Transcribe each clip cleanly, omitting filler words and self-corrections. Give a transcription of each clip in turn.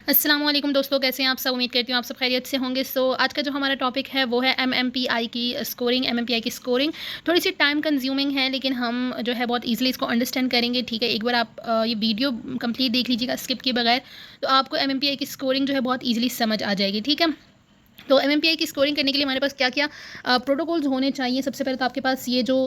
अस्सलाम वालेकुम दोस्तों, कैसे हैं आप सब। उम्मीद करती हूँ आप सब खैरियत से होंगे। आज का जो हमारा टॉपिक है वो है एमएमपीआई की स्कोरिंग। एमएमपीआई की स्कोरिंग थोड़ी सी टाइम कंज्यूमिंग है, लेकिन हम जो है बहुत इजीली इसको अंडरस्टैंड करेंगे। ठीक है, एक बार आप ये वीडियो कंप्लीट देख लीजिएगा स्किप किए बगैर, तो आपको एमएमपीआई की स्कोरिंग जो है बहुत ईजिली समझ आ जाएगी। ठीक है, तो एमएमपीआई की स्कोरिंग करने के लिए हमारे पास क्या क्या प्रोटोकॉल्स होने चाहिए। सबसे पहले तो आपके पास ये जो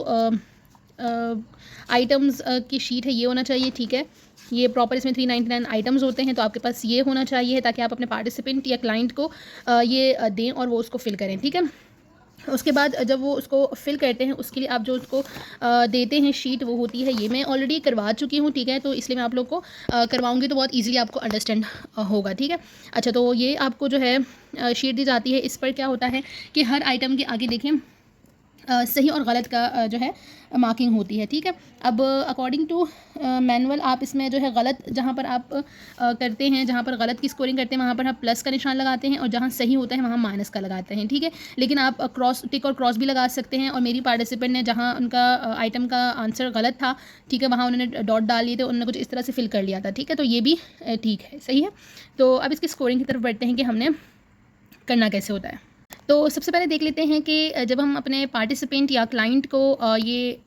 आइटम्स की शीट है ये होना चाहिए। ठीक है, ये प्रॉपर इसमें 399 आइटम्स होते हैं, तो आपके पास ये होना चाहिए ताकि आप अपने पार्टिसिपेंट या क्लाइंट को ये दें और वो उसको फिल करें। ठीक है, उसके बाद जब वो उसको फिल करते हैं उसके लिए आप जो उसको देते हैं शीट, वो होती है ये। मैं ऑलरेडी करवा चुकी हूँ, ठीक है, तो इसलिए मैं आप लोग को करवाऊँगी तो बहुत ईजिली आपको अंडरस्टैंड होगा। ठीक है, अच्छा, तो ये आपको जो है शीट दी जाती है। इस पर क्या होता है कि हर आइटम के आगे देखें सही और गलत का जो है मार्किंग होती है। ठीक है, अब अकॉर्डिंग टू मैनुअल आप इसमें जो है गलत जहाँ पर आप करते हैं, जहाँ पर गलत की स्कोरिंग करते हैं वहाँ पर आप प्लस का निशान लगाते हैं, और जहाँ सही होता है वहाँ माइनस का लगाते हैं। ठीक है, लेकिन आप क्रॉस टिक और क्रॉस भी लगा सकते हैं। और मेरी पार्टिसिपेंट ने जहाँ उनका आइटम का आंसर गलत था, ठीक है, वहाँ उन्होंने डॉट डाल लिए थे, उन्होंने कुछ इस तरह से फिल कर लिया था। ठीक है, तो ये भी ठीक है, सही है। तो अब इसकी स्कोरिंग की तरफ बढ़ते हैं कि हमने करना कैसे होता है। तो सबसे पहले देख लेते हैं कि जब हम अपने पार्टिसिपेंट या क्लाइंट को ये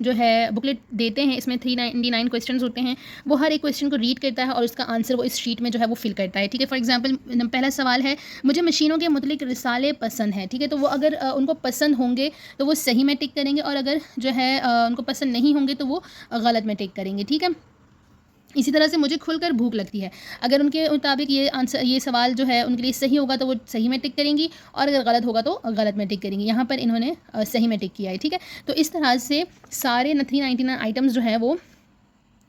जो है बुकलेट देते हैं, इसमें 399 क्वेश्चंस होते हैं, वो हर एक क्वेश्चन को रीड करता है और उसका आंसर वो इस शीट में जो है वो फिल करता है। ठीक है, फॉर एग्जांपल पहला सवाल है, मुझे मशीनों के मुतलिक रिसाले पसंद हैं। ठीक है, तो वो अगर उनको पसंद होंगे तो वो सही में टिक करेंगे, और अगर जो है उनको पसंद नहीं होंगे तो वो गलत में टिक करेंगे। ठीक है, इसी तरह से मुझे खुलकर भूख लगती है, अगर उनके मुताबिक ये आंसर, ये सवाल जो है उनके लिए सही होगा तो वो सही में टिक करेंगी, और अगर गलत होगा तो गलत में टिक करेंगी। यहाँ पर इन्होंने सही में टिक किया है। ठीक है, तो इस तरह से सारे 399 आइटम्स जो हैं वो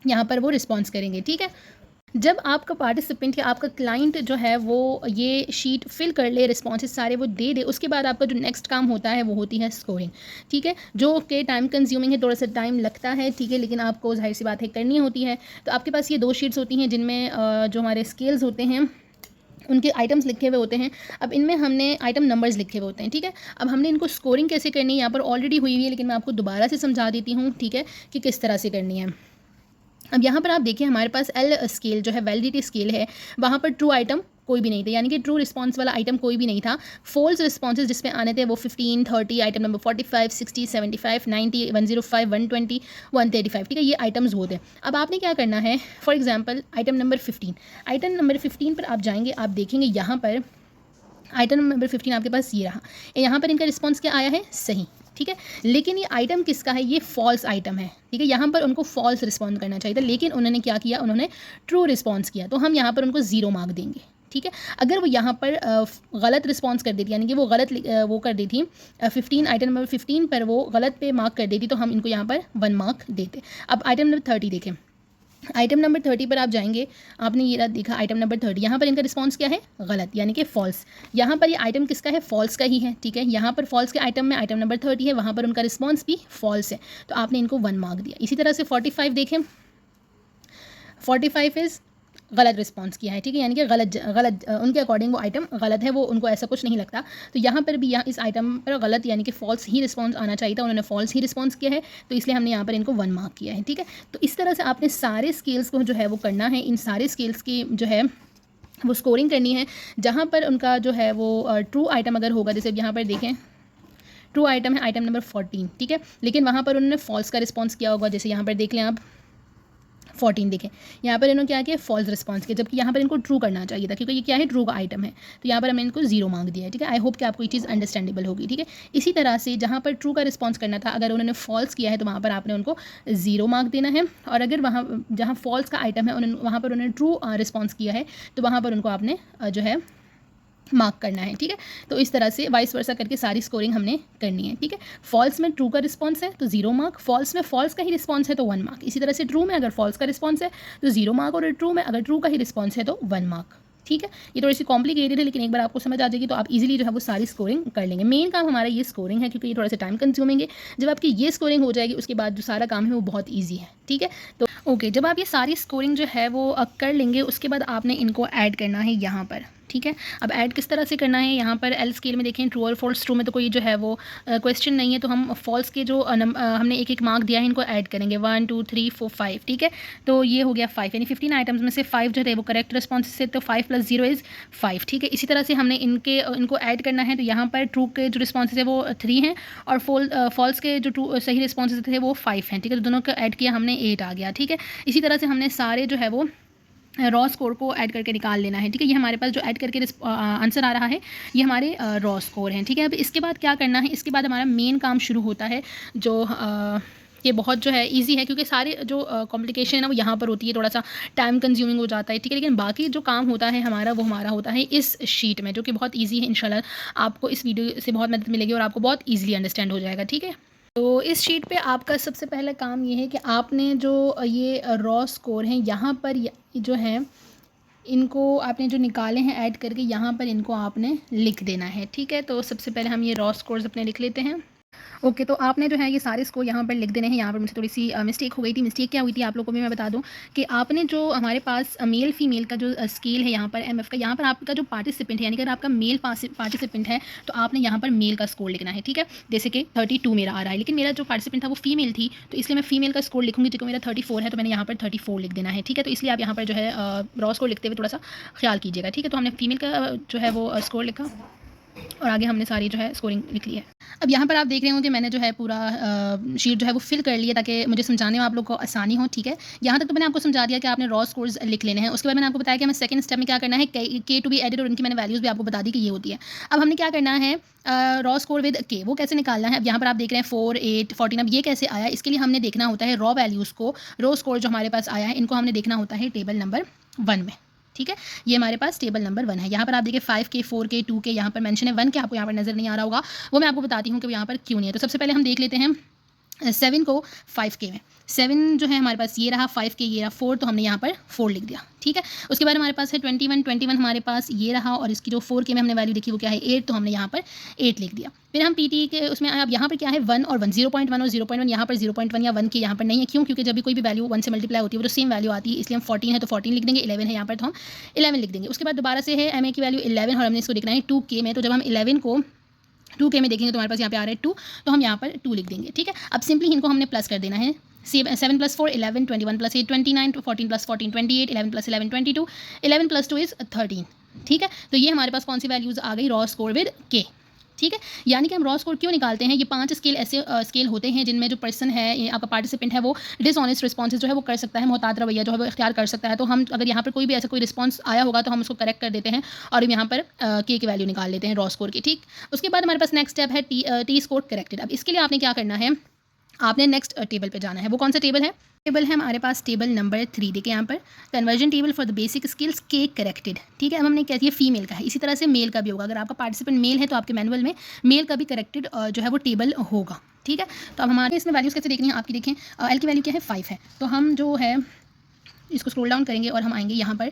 यहाँ पर वो रिस्पॉन्स करेंगे। ठीक है, जब आपका पार्टिसिपेंट या आपका क्लाइंट जो है वो ये शीट फिल कर ले, रिस्पॉन्सेज सारे वो दे दे, उसके बाद आपका जो नेक्स्ट काम होता है वो होती है स्कोरिंग। ठीक है, जो कि टाइम कंज्यूमिंग है, थोड़ा सा टाइम लगता है। ठीक है, लेकिन आपको जाहिर सी बात है करनी होती है। तो आपके पास ये 2 शीट्स होती हैं जिनमें जो हमारे स्केल्स होते हैं उनके आइटम्स लिखे हुए होते हैं। अब इनमें हमने आइटम नंबर्स लिखे हुए होते हैं। ठीक है, अब हमने इनको स्कोरिंग कैसे करनी है यहाँ पर ऑलरेडी हुई हुई है, लेकिन मैं आपको दोबारा से समझा देती हूँ। ठीक है, कि किस तरह से करनी है। अब यहाँ पर आप देखिए हमारे पास एल स्केल जो है, वैलिडिटी स्केल है, वहाँ पर ट्रू आइटम कोई भी नहीं था, यानी कि ट्रू रिस्पांस वाला आइटम कोई भी नहीं था। फॉल्स रिस्पॉन्सेज जिसमें आने थे वो 15, 30, आइटम नंबर 45, 60, 75, 90, 105, 120, 135। ठीक है, ये आइटम्स वो थे। अब आपने क्या करना है, for example item number 15, item number 15 पर आप जाएंगे, आप देखेंगे यहाँ पर आइटम नंबर 15 आपके पास ये रहा। यहाँ पर इनका रिस्पॉन्स क्या आया है, सही। ठीक है, लेकिन ये आइटम किसका है, ये फॉल्स आइटम है। ठीक है, यहाँ पर उनको फॉल्स रिस्पॉन्स करना चाहिए था, लेकिन उन्होंने क्या किया, उन्होंने ट्रू रिस्पॉन्स किया, तो हम यहाँ पर उनको 0 मार्क देंगे। ठीक है, अगर वो यहाँ पर गलत रिस्पॉन्स कर देती, यानी कि वो गलत वो कर दी थी 15, आइटम नंबर 15 पर वो गलत पे मार्क कर देती, तो हम इनको यहाँ पर 1 मार्क देते। अब आइटम नंबर 30 देखें, आइटम नंबर 30 पर आप जाएंगे, आपने ये देखा आइटम नंबर 30, यहाँ पर इनका रिस्पॉन्स क्या है, गलत, यानी कि फॉल्स। यहाँ पर ये आइटम किसका है, फॉल्स का ही है। ठीक है, यहाँ पर फॉल्स के आइटम में आइटम नंबर 30 है, वहाँ पर उनका रिस्पॉन्स भी फॉल्स है, तो आपने इनको 1 मार्क दिया। इसी तरह से 45 देखें, 45 इज़ गलत रिस्पॉन्स किया है। ठीक है, यानी कि गलत उनके अकॉर्डिंग वो आइटम गलत है, वो उनको ऐसा कुछ नहीं लगता। तो यहाँ पर भी यहाँ इस आइटम पर गलत यानी कि फॉल्स ही रिस्पॉन्स आना चाहिए था, उन्होंने फॉल्स ही रिस्पॉन्स किया है, तो इसलिए हमने यहाँ पर इनको 1 मार्क किया है। ठीक है, तो इस तरह से आपने सारे स्केल्स को जो है वो करना है, इन सारे स्केल्स की जो है वो स्कोरिंग करनी है। जहाँ पर उनका जो है वो ट्रू आइटम अगर होगा, जैसे यहाँ पर देखें ट्रू आइटम है आइटम नंबर 14, ठीक है, लेकिन वहाँ पर उन्होंने फॉल्स का रिस्पॉन्स किया होगा, जैसे यहाँ पर देख लें आप 14 देखें, यहाँ पर इन्होंने क्या किया, फॉल्स रिस्पॉन्स किया, जबकि यहाँ पर इनको ट्रू करना चाहिए था, क्योंकि ये क्या है, ट्रू का आइटम है, तो यहाँ पर हमने इनको 0 मार्क दिया है। ठीक है, आई होप कि आपको ये चीज़ अंडरस्टैंडेबल होगी। ठीक है, इसी तरह से जहाँ पर ट्रू का रिस्पॉन्स करना था, अगर उन्होंने फॉल्स किया है तो वहाँ पर आपने उनको 0 मार्क देना है, और अगर वहाँ जहाँ फॉल्स का आइटम है वहाँ पर उन्होंने ट्रू रिस्पॉन्स किया है तो वहाँ पर उनको आपने जो है मार्क करना है। ठीक है, तो इस तरह से वाइस वर्सा करके सारी स्कोरिंग हमने करनी है। ठीक है, फॉल्स में ट्रू का रिस्पॉन्स है तो 0 मार्क, फॉल्स में फॉल्स का ही रिस्पॉन्स है तो 1 मार्क, इसी तरह से ट्रू में अगर फॉल्स का रिस्पॉन्स है तो 0 मार्क, और ट्रू में अगर ट्रू का ही रिस्पॉन्स है तो 1 मार्क। ठीक है, ये थोड़ी सी कॉम्प्लिकेटेड है, लेकिन एक बार आपको समझ आ जाएगी तो आप इजीली जो है वो सारी स्कोरिंग कर लेंगे। मेन काम हमारा ये स्कोरिंग है, क्योंकि ये थोड़ा सा टाइम कंज्यूमिंग है। जब आपकी ये स्कोरिंग हो जाएगी उसके बाद जो सारा काम है वो बहुत ईजी है। ठीक है, तो ओके, जब आप ये सारी स्कोरिंग जो है वो कर लेंगे उसके बाद आपने इनको ऐड करना है यहाँ पर। ठीक है। अब ऐड किस तरह से करना है, यहाँ पर एल स्केल में देखें ट्रू और फॉल्स। ट्रू में तो कोई जो है वो क्वेश्चन नहीं है, तो हम फॉल्स के जो हमने एक एक मार्क दिया है इनको ऐड करेंगे 1 2 3 4 5, ठीक है। तो ये हो गया 5, यानी 15 आइटम्स में से 5 जो है वो करेक्ट रिस्पॉन्स से, तो 5 + 0 इज़ 5, ठीक है। इसी तरह से हमने इनको ऐड करना है, तो यहाँ पर ट्रू के जो रिस्पॉन्स है वो 3 हैं और फॉल्स के जो ट्रू सही रिस्पॉन्स थे वो 5 हैं, ठीक है। तो दोनों का ऐड किया हमने 8 आ गया, ठीक है। इसी तरह से हमने सारे जो है वो रॉ स्कोर को ऐड करके निकाल लेना है, ठीक है। ये हमारे पास जो ऐड करके आंसर आ रहा है ये हमारे रॉ स्कोर हैं, ठीक है। अब इसके बाद क्या करना है, इसके बाद हमारा मेन काम शुरू होता है जो ये बहुत जो है इजी है, क्योंकि सारे जो कॉम्प्लिकेशन है ना वो यहाँ पर होती है, थोड़ा सा टाइम कंज्यूमिंग हो जाता है, ठीक है। लेकिन बाकी जो काम होता है हमारा वो हमारा होता है इस शीट में, जो कि बहुत ईजी है। इंशाल्लाह आपको इस वीडियो से बहुत मदद मिलेगी और आपको बहुत ईजिली अंडरस्टैंड हो जाएगा, ठीक है। तो इस शीट पे आपका सबसे पहला काम ये है कि आपने जो ये रॉ स्कोर हैं यहाँ पर जो है इनको आपने जो निकाले हैं ऐड करके यहाँ पर इनको आपने लिख देना है, ठीक है। तो सबसे पहले हम ये रॉ स्कोर्स अपने लिख लेते हैं। ओके, तो आपने जो है ये सारे स्कोर यहाँ पर लिख देने हैं। यहाँ पर मुझे थोड़ी सी मिस्टेक हो गई थी। मिस्टेक क्या हुई थी आप लोगों को भी मैं बता दूँ कि आपने जो हमारे पास मेल फीमेल का जो स्केल है यहाँ पर एमएफ का, यहाँ पर आपका जो पार्टिसिपेंट है, यानी कि अगर आपका मेल पार्टिसिपेंट है तो आपने यहाँ पर मेल का स्कोर लिखना है, ठीक है। जैसे कि 32 मेरा आ रहा है, लेकिन मेरा जो पार्टिसिपेंट था वो फीमेल थी, तो इसलिए मैं फीमेल का स्कोर लिखूंगी। क्योंकि मेरा 34 है तो मैंने यहाँ पर 34 लिख देना है, ठीक है। तो इसलिए आप यहाँ पर जो है रॉ स्कोर लिखते हुए थोड़ा सा ख्याल कीजिएगा, ठीक है। तो हमने फीमेल का जो है वो स्कोर लिखा और आगे हमने सारी जो है स्कोरिंग लिख ली है। अब यहाँ पर आप देख रहे हो कि मैंने जो है पूरा शीट जो है वो फिल कर लिया ताकि मुझे समझाने में आप लोग को आसानी हो, ठीक है। यहाँ तक तो मैंने आपको समझा दिया कि आपने रॉ स्कोर्स लिख लेने हैं। उसके बाद मैंने आपको बताया कि हमें सेकंड स्टेप में क्या करना है, के टू बी एडेड, और इनकी मैंने वैल्यूज़ भी आपको बता दी कि ये होती है। अब हमने क्या करना है, रॉ स्कोर विद के, वो कैसे निकालना है। अब यहाँ पर आप देख रहे हैं 4 8 14, अब ये कैसे आया, इसके लिए हमने देखना होता है रॉ वैल्यूज़ को, रॉ स्कोर जो हमारे पास आया है इनको हमने देखना होता है टेबल नंबर 1 में, ठीक है। ये हमारे पास टेबल नंबर 1 है। यहाँ पर आप देखिए 5K 4K 2K यहाँ पर मेंशन है, 1K आपको यहाँ पर नज़र नहीं आ रहा होगा, वो मैं आपको बताती हूँ कि यहाँ पर क्यों नहीं है। तो सबसे पहले हम देख लेते हैं 7 को 5K में। 7 जो है हमारे पास ये रहा, 5K ये रहा, 4 तो हमने यहाँ पर 4 लिख दिया, ठीक है। उसके बाद हमारे पास है 21 हमारे पास ये रहा, और इसकी जो 4K में हमने वैल्यू देखी वो क्या है 8, तो हमने यहाँ पर 8 लिख दिया। फिर हम PT के उसमें अब यहाँ पर क्या है 1 और 1, 0.1 और 0.1, यहाँ पर 0.1 या 1 के यहाँ पर नहीं है। क्यों? क्योंकि जब भी कोई भी वैल्यू 1 से मल्टीप्लाई होती है वो तो सेम वैल्यू आती है, इसलिए हम 14 है तो 14 लिख देंगे, 11 है यहाँ पर तो हम 11 लिख देंगे। उसके बाद दोबारा से है MA की वैल्यू 11 और हमने इसको लिखना है 2K में, तो जब हम 11 को 2K में देखेंगे तो हमारे पास यहाँ पे आ रहा है 2, तो हम यहाँ पर 2 लिख देंगे, ठीक है। अब सिंपली इनको हमने प्लस कर देना है, 7 + 4 11, 21 + 8 29, 14 + 14 28, 11 + 11 22, 11 + 2 इज़ 13, ठीक है। तो ये हमारे पास कौन सी वैल्यूज़ आ गई, रॉ स्कोर विद के, ठीक है। यानी कि हम रॉ स्कोर क्यों निकालते हैं, ये 5 स्केल ऐसे स्केल होते हैं जिनमें जो पर्सन है आपका पार्टिसिपेंट है वो डिसऑनेस्ट रिस्पॉन्सेज जो है वो कर सकता है, मोहतात रवैया जो है वो इख्तियार कर सकता है। तो हम अगर यहाँ पर कोई भी ऐसा कोई रिस्पॉन्स आया होगा तो हम उसको करेक्ट कर देते हैं और हम यहाँ पर के की वैल्यू निकाल लेते हैं रॉ स्कोर की, ठीक। उसके बाद हमारे पास नेक्स्ट स्टेप है टी स्कोर करेक्टेड। अब इसके लिए आपने क्या करना है, आपने नेक्स्ट टेबल पे जाना है। वो कौन सा टेबल है, टेबल है हमारे पास टेबल नंबर 3, देखिए यहाँ पर conversion table for the basic skills के करेक्टेड, ठीक है। अब हमने क्या किया, फीमेल का है, इसी तरह से मेल का भी होगा। अगर आपका पार्टिसिपेंट मेल है तो आपके मैनुअल में मेल का भी करेक्टेड जो है वो टेबल होगा, ठीक है। तो अब हमारे इसमें वैल्यूज़ कैसे देखनी है आपकी, देखें एल की वैल्यू क्या है 5 है, तो हम जो है इसको स्क्रॉल डाउन करेंगे और हम आएंगे यहाँ पर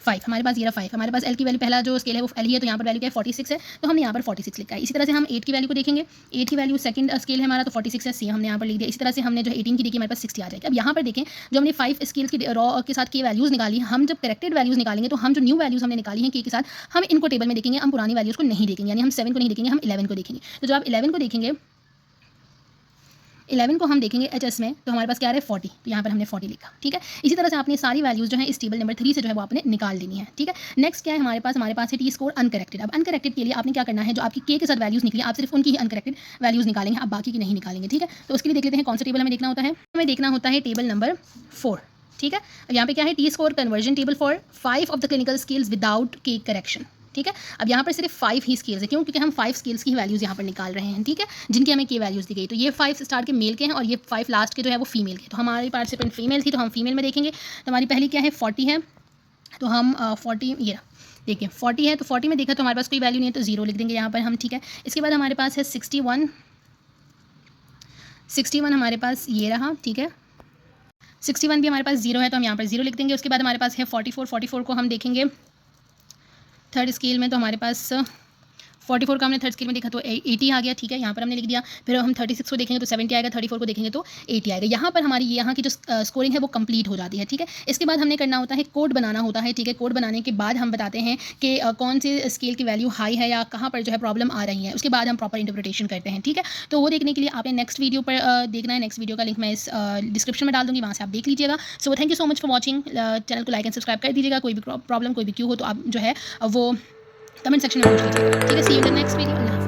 5, हमारे पास ये रहा 5, हमारे पास एल की वैल्यू पहला जो स्केल है वो एल ही है, तो यहाँ पर वैल्यू क्या है 46 है, तो हमने यहाँ पर 46 लिखा है। इसी तरह से हम 8 की वैल्यू को देखेंगे, 8 की वैल्यू सेकंड स्केल है हमारा तो 46 है, सेम हमने यहाँ पर लिख दिया। इसी तरह से हमने जो 18 की देखी हमारे पास 60 आ जाएगी। अब यहाँ पर देखें जो हमने 5 स्केल्स की रॉ के साथ की वैल्यूज़ निकाली, हम जब करेक्टेड वैल्यूज़ निकालेंगे तो हम जो न्यू वैल्यूज़ हमने निकाली हैं के साथ हम इनको टेबल में देखेंगे, हम पुरानी वैल्यूज़ को नहीं देखेंगे, यानी हम 7 को नहीं देखेंगे, हम 11 को देखेंगे। तो जब आप 11 को देखेंगे, 11 को हम देखेंगे HS में, तो हमारे पास क्या है 40, तो यहाँ पर हमने 40 लिखा, ठीक है। इसी तरह से आपने सारी वैल्यूज़ जो है इस टेबल नंबर 3 से जो है वो आपने निकाल देनी है, ठीक है। नेक्स्ट क्या है हमारे पास है टी स्कोर अनकरेक्टेड। अब अनकरेक्टेड के लिए आपने क्या करना है, जो आपकी के साथ वैल्यूज़ निकली आप सिर्फ उनकी ही अनकरेक्टेड वैल्यूज़ निकालेंगे, आप बाकी की नहीं निकालेंगे, ठीक है। तो उसके लिए देख लेते हैं कौन सा टेबल हमें देखना होता है, हमें देखना होता है टेबल नंबर 4, ठीक है। अब यहाँ पे क्या है, T score conversion table for 5 of the clinical skills without के करेक्शन, ठीक है। अब यहाँ पर सिर्फ 5 ही स्केल्स है, क्यों? क्योंकि हम 5 स्केल्स की वैल्यूज़ यहाँ पर निकाल रहे हैं, ठीक है, जिनकी हमें के वैल्यूज़ दी गई। तो ये 5 स्टार्ट के मेल के हैं और ये 5 लास्ट के जो है वो फीमेल के। तो हमारी पार्टिसिपेंट फीमेल थी तो हम फीमेल में देखेंगे। तो हमारी पहली क्या है 40 है, तो हम 40 ये देखिए 40 है, तो 40 में देखा तो हमारे पास कोई वैल्यू नहीं है तो 0 लिख देंगे यहाँ पर हम, ठीक है। इसके बाद हमारे पास है 61 हमारे पास ये रहा, ठीक है। 61 भी हमारे पास 0 है तो हम यहाँ पर 0 लिख देंगे। उसके बाद हमारे पास है 44 को हम देखेंगे थर्ड स्केल में, तो हमारे पास 44 का हमने थर्ड स्केल में देखा तो 80 आ गया, ठीक है, यहाँ पर हमने लिख दिया। फिर हम 36 को देखेंगे तो 70 आएगा, 34 को देखेंगे तो 80 आएगा। यहाँ पर हमारी यहाँ की जो स्कोरिंग है वो कंप्लीट हो जाती है, ठीक है। इसके बाद हमने करना होता है कोड बनाना होता है, ठीक है। कोड बनाने के बाद हम बताते हैं कि कौन से स्केल की वैल्यू हाई है या कहाँ पर जो है प्रॉब्लम आ रही है, उसके बाद हम प्रॉपर इंटरप्रिटेशन करते हैं, ठीक है। तो वो देखने के लिए आपने नेक्स्ट वीडियो पर देखना है। नेक्स्ट वीडियो का लिंक मैं इस डिस्क्रिप्शन में डाल दूँगी, वहाँ से आप देख लीजिएगा। So thank you so much for watching. Channel को लाइक एंड सब्सक्राइब कर दीजिएगा। कोई भी प्रॉब्लम कोई भी क्यू हो तो आप जो है वो कमेंट सेक्शन में पूछ लीजिएगा, ठीक है। See you in the next video.